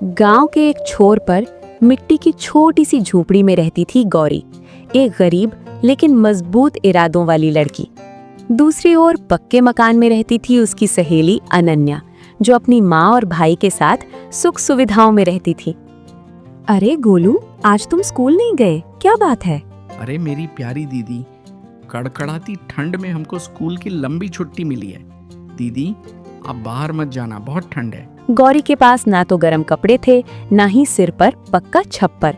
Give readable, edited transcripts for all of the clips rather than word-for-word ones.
गांव के एक छोर पर मिट्टी की छोटी सी झोपड़ी में रहती थी गौरी, एक गरीब लेकिन मजबूत इरादों वाली लड़की। दूसरी ओर पक्के मकान में रहती थी उसकी सहेली अनन्या, जो अपनी माँ और भाई के साथ सुख सुविधाओं में रहती थी। अरे गोलू, आज तुम स्कूल नहीं गए, क्या बात है? अरे मेरी प्यारी दीदी, कड़कड़ाती ठंड में हमको स्कूल की लंबी छुट्टी मिली है। दीदी आप बाहर मत जाना, बहुत ठंड है। गौरी के पास ना तो गर्म कपड़े थे, ना ही सिर पर पक्का छप्पर।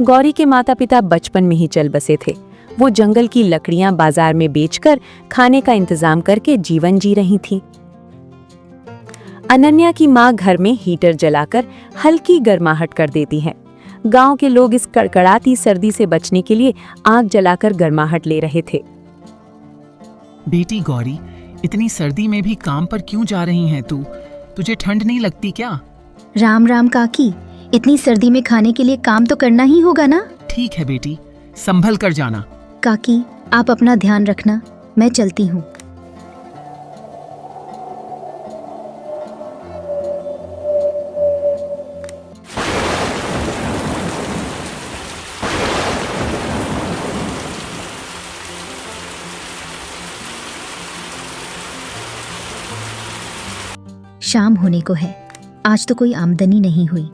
गौरी के माता पिता बचपन में ही चल बसे थे। वो जंगल की लकड़ियां बाजार में बेचकर खाने का इंतजाम करके जीवन जी रही थी। अनन्या की माँ घर में हीटर जलाकर हल्की गर्माहट कर देती है। गांव के लोग इस कड़कड़ाती सर्दी से बचने के लिए आग जलाकर गर्माहट ले रहे थे। बेटी गौरी, इतनी सर्दी में भी काम पर क्यों जा रही हैं तू? तुझे ठंड नहीं लगती क्या? राम राम काकी, इतनी सर्दी में खाने के लिए काम तो करना ही होगा ना। ठीक है बेटी, संभल कर जाना। काकी आप अपना ध्यान रखना, मैं चलती हूँ। शाम होने को है, आज तो कोई आमदनी नहीं हुई।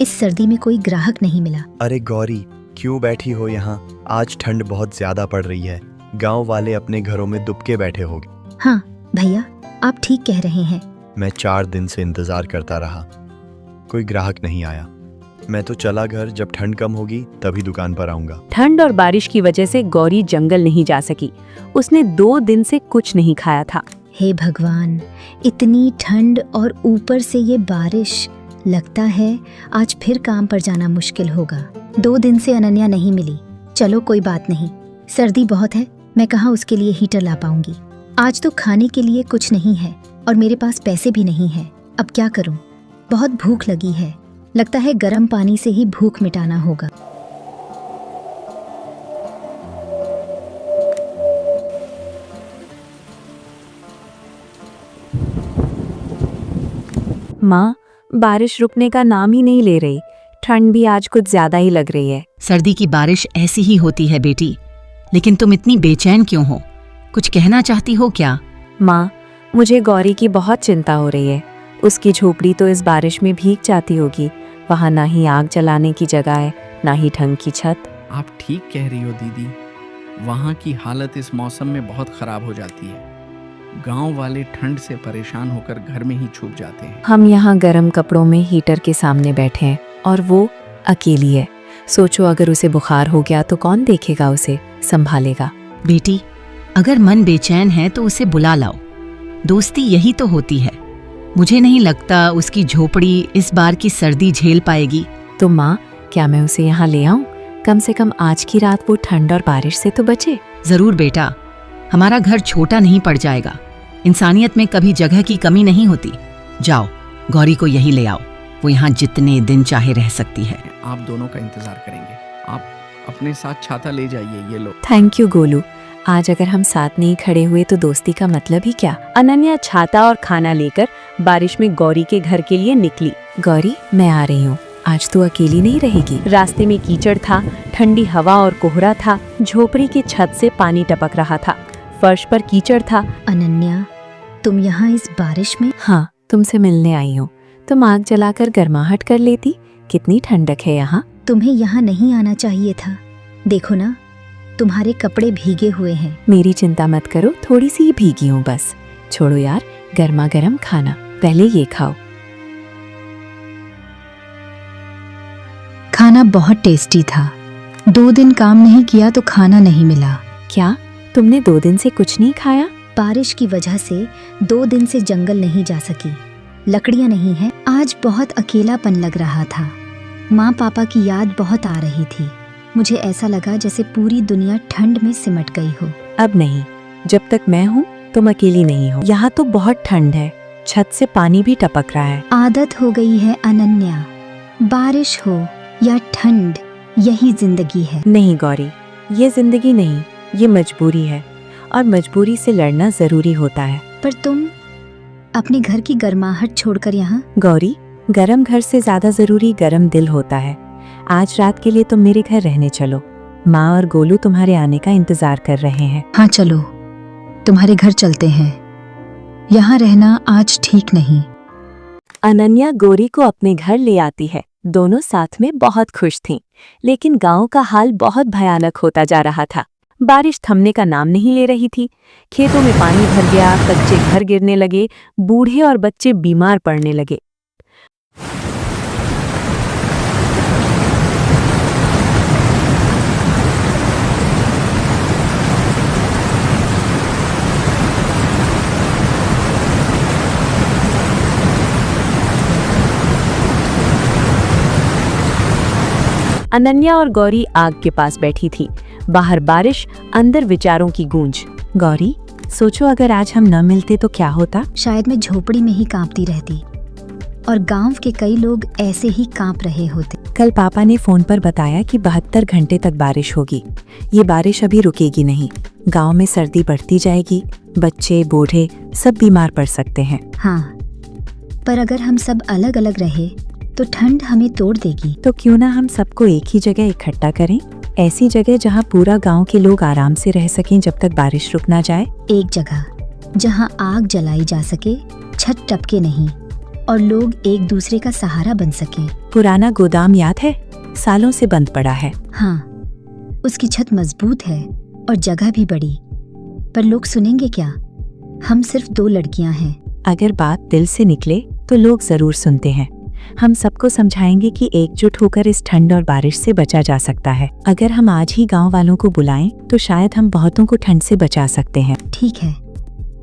इस सर्दी में कोई ग्राहक नहीं मिला। अरे गौरी, क्यों बैठी हो यहाँ? आज ठंड बहुत ज्यादा पड़ रही है। गांव वाले अपने घरों में दुबके बैठे होंगे। हाँ भैया, आप ठीक कह रहे हैं। मैं 4 दिन से इंतजार करता रहा, कोई ग्राहक नहीं आया। मैं तो चला घर, जब ठंड कम होगी तभी दुकान पर आऊंगा। ठंड और बारिश की वजह से गौरी जंगल नहीं जा सकी। उसने 2 दिन से कुछ नहीं खाया था। हे भगवान, इतनी ठंड और ऊपर से ये बारिश, लगता है आज फिर काम पर जाना मुश्किल होगा। 2 दिन से अनन्या नहीं मिली। चलो कोई बात नहीं, सर्दी बहुत है, मैं कहाँ उसके लिए हीटर ला पाऊंगी। आज तो खाने के लिए कुछ नहीं है और मेरे पास पैसे भी नहीं है। अब क्या करूं? बहुत भूख लगी है, लगता है गर्म पानी से ही भूख मिटाना होगा। माँ, बारिश रुकने का नाम ही नहीं ले रही। ठंड भी आज कुछ ज्यादा ही लग रही है। सर्दी की बारिश ऐसी ही होती है बेटी, लेकिन तुम इतनी बेचैन क्यों हो? कुछ कहना चाहती हो क्या? माँ, मुझे गौरी की बहुत चिंता हो रही है। उसकी झोपड़ी तो इस बारिश में भीग जाती होगी। वहाँ ना ही आग जलाने की जगह है, ना ही ढंग की छत। आप ठीक कह रही हो दीदी, वहाँ की हालत इस मौसम में बहुत खराब हो जाती है। गांव वाले ठंड से परेशान होकर घर में ही छुप जाते हैं। हम यहाँ गर्म कपड़ों में हीटर के सामने बैठे हैं और वो अकेली है। सोचो, अगर उसे बुखार हो गया तो कौन देखेगा, उसे संभालेगा? बेटी, अगर मन बेचैन है तो उसे बुला लाओ। दोस्ती यही तो होती है। मुझे नहीं लगता उसकी झोपड़ी इस बार की सर्दी झेल पाएगी। तो माँ, क्या मैं उसे यहाँ ले आऊँ? कम से कम आज की रात वो ठंड और बारिश से तो बचे। जरूर बेटा, हमारा घर छोटा नहीं पड़ जाएगा। इंसानियत में कभी जगह की कमी नहीं होती। जाओ, गौरी को यहीं ले आओ, वो यहाँ जितने दिन चाहे रह सकती है। आप दोनों का इंतजार करेंगे। आप अपने साथ छाता ले जाइए, ये लो। Thank you Golu. आज अगर हम साथ नहीं खड़े हुए तो दोस्ती का मतलब ही क्या? अनन्या छाता और खाना लेकर बारिश में गौरी के घर के लिए निकली। गौरी, मैं आ रही हूँ, आज तू अकेली नहीं रहेगी। रास्ते में कीचड़ था, ठंडी हवा और कोहरा था। झोपड़ी की छत से पानी टपक रहा था, फर्श पर कीचड़ था। अनन्या, तुम यहाँ इस बारिश में? हाँ, तुमसे मिलने आई हूँ। तुम आग जलाकर गर्माहट कर लेती। कितनी ठंडक है यहाँ। तुम्हें यहाँ नहीं आना चाहिए था। देखो ना, तुम्हारे कपड़े भीगे हुए हैं। मेरी चिंता मत करो, थोड़ी सी ही भीगी हूँ बस। छोड़ो यार, गर्मा गर्म खाना, पहले ये खाओ। खाना बहुत टेस्टी था। 2 दिन काम नहीं किया तो खाना नहीं मिला। क्या तुमने 2 दिन से कुछ नहीं खाया? बारिश की वजह से 2 दिन से जंगल नहीं जा सकी। लकड़ियाँ नहीं है। आज बहुत अकेलापन लग रहा था। माँ पापा की याद बहुत आ रही थी। मुझे ऐसा लगा जैसे पूरी दुनिया ठंड में सिमट गई हो। अब नहीं, जब तक मैं हूँ तुम अकेली नहीं हो। यहाँ तो बहुत ठंड है, छत से पानी भी टपक रहा है। आदत हो गई है अनन्या, बारिश हो या ठंड, यही जिंदगी है। नहीं गौरी, ये जिंदगी नहीं, ये मजबूरी है और मजबूरी से लड़ना जरूरी होता है। पर तुम अपने घर की गर्माहट छोड़कर यहाँ? गौरी, गरम घर से ज्यादा जरूरी गरम दिल होता है। आज रात के लिए तुम मेरे घर रहने चलो। माँ और गोलू तुम्हारे आने का इंतजार कर रहे हैं। हाँ चलो, तुम्हारे घर चलते हैं। यहाँ रहना आज ठीक नहीं। अनन्या गौरी को अपने घर ले आती है। दोनों साथ में बहुत खुश थीं, लेकिन गांव का हाल बहुत भयानक होता जा रहा था। बारिश थमने का नाम नहीं ले रही थी। खेतों में पानी भर गया, कच्चे घर गिरने लगे, बूढ़े और बच्चे बीमार पड़ने लगे। अनन्या और गौरी आग के पास बैठी थी। बाहर बारिश, अंदर विचारों की गूंज। गौरी, सोचो अगर आज हम न मिलते तो क्या होता? शायद मैं झोपड़ी में ही कांपती रहती और गांव के कई लोग ऐसे ही कांप रहे होते। कल पापा ने फोन पर बताया कि 72 घंटे तक बारिश होगी। ये बारिश अभी रुकेगी नहीं। गांव में सर्दी बढ़ती जाएगी। बच्चे, बूढ़े सब बीमार पड़ सकते हैं। हाँ, पर अगर हम सब अलग अलग रहे तो ठंड हमें तोड़ देगी। तो क्यों ना हम सबको एक ही जगह इकट्ठा करें, ऐसी जगह जहां पूरा गांव के लोग आराम से रह सकें जब तक बारिश रुक ना जाए। एक जगह जहां आग जलाई जा सके, छत टपके नहीं और लोग एक दूसरे का सहारा बन सके। पुराना गोदाम याद है? सालों से बंद पड़ा है। हाँ, उसकी छत मजबूत है और जगह भी बड़ी, पर लोग सुनेंगे क्या? हम सिर्फ 2 लड़कियां हैं। अगर बात दिल से निकले तो लोग जरूर सुनते हैं। हम सबको समझाएंगे कि एकजुट होकर इस ठंड और बारिश से बचा जा सकता है। अगर हम आज ही गांव वालों को बुलाएं तो शायद हम बहुतों को ठंड से बचा सकते हैं। ठीक है,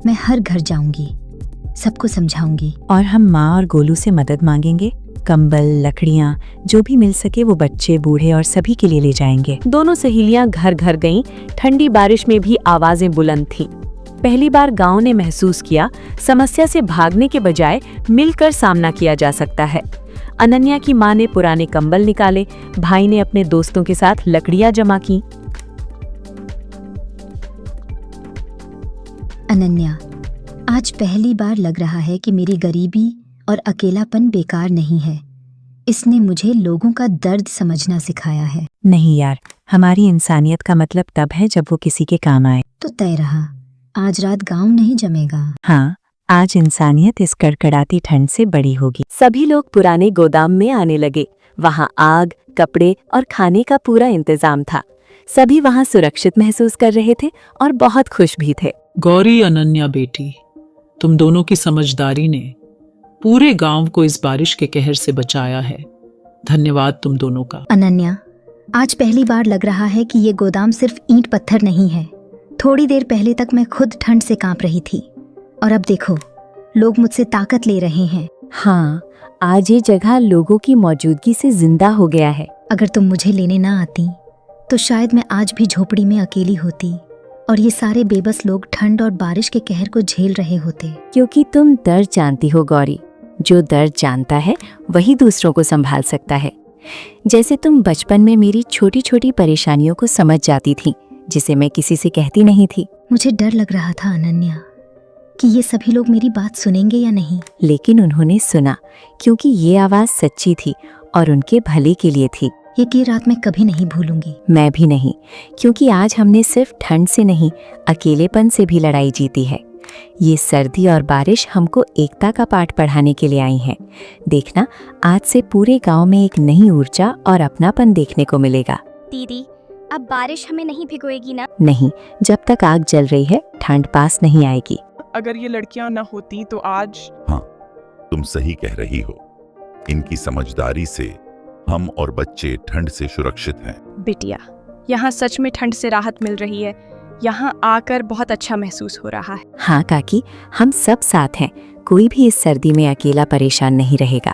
मैं हर घर जाऊंगी, सबको समझाऊंगी। और हम माँ और गोलू से मदद मांगेंगे। कंबल, लकड़ियाँ जो भी मिल सके वो बच्चे, बूढ़े और सभी के लिए ले जाएंगे। दोनों सहेलियां घर घर गईं। ठंडी बारिश में भी आवाजें बुलंद थीं। पहली बार गांव ने महसूस किया, समस्या से भागने के बजाय मिलकर सामना किया जा सकता है। अनन्या की माँ ने पुराने कंबल निकाले, भाई ने अपने दोस्तों के साथ लकड़ियां जमा की। अनन्या, आज पहली बार लग रहा है कि मेरी गरीबी और अकेलापन बेकार नहीं है। इसने मुझे लोगों का दर्द समझना सिखाया है। नहीं यार, हमारी इंसानियत का मतलब तब है जब वो किसी के काम आए। तो तय रहा, आज रात गांव नहीं जमेगा। हाँ, आज इंसानियत इस कड़कड़ाती ठंड से बड़ी होगी। सभी लोग पुराने गोदाम में आने लगे। वहाँ आग, कपड़े और खाने का पूरा इंतजाम था। सभी वहाँ सुरक्षित महसूस कर रहे थे और बहुत खुश भी थे। गौरी, अनन्या बेटी, तुम दोनों की समझदारी ने पूरे गांव को इस बारिश के कहर से बचाया है। धन्यवाद तुम दोनों का। अनन्या, आज पहली बार लग रहा है कि ये गोदाम सिर्फ ईंट पत्थर नहीं है। थोड़ी देर पहले तक मैं खुद ठंड से कांप रही थी और अब देखो, लोग मुझसे ताकत ले रहे हैं। हाँ, आज ये जगह लोगों की मौजूदगी से जिंदा हो गया है। अगर तुम मुझे लेने ना आती तो शायद मैं आज भी झोपड़ी में अकेली होती और ये सारे बेबस लोग ठंड और बारिश के कहर को झेल रहे होते। क्योंकि तुम दर्द जानती हो गौरी। जो दर्द जानता है वही दूसरों को संभाल सकता है। जैसे तुम बचपन में मेरी छोटी छोटी परेशानियों को समझ जाती थी, जिसे मैं किसी से कहती नहीं थी। मुझे डर लग रहा था अनन्या कि ये सभी लोग मेरी बात सुनेंगे या नहीं, लेकिन उन्होंने सुना, क्योंकि ये आवाज सच्ची थी और उनके भले के लिए थी। ये की रात मैं कभी नहीं भूलूंगी। मैं भी नहीं, क्योंकि आज हमने सिर्फ ठंड से नहीं, अकेलेपन से भी लड़ाई जीती है। ये सर्दी और बारिश हमको एकता का पाठ पढ़ाने के लिए आई हैं। देखना, आज से पूरे गांव में एक नई ऊर्जा और अपनापन देखने को मिलेगा। दीदी, अब बारिश हमें नहीं भिगोएगी ना? नहीं, जब तक आग जल रही है ठंड पास नहीं आएगी। अगर ये लड़कियां न होती तो आज। हाँ, तुम सही कह रही हो। इनकी समझदारी से हम और बच्चे ठंड से सुरक्षित हैं। बिटिया, यहाँ सच में ठंड से राहत मिल रही है। यहाँ आकर बहुत अच्छा महसूस हो रहा है। हाँ काकी, हम सब साथ हैं। कोई भी इस सर्दी में अकेला परेशान नहीं रहेगा।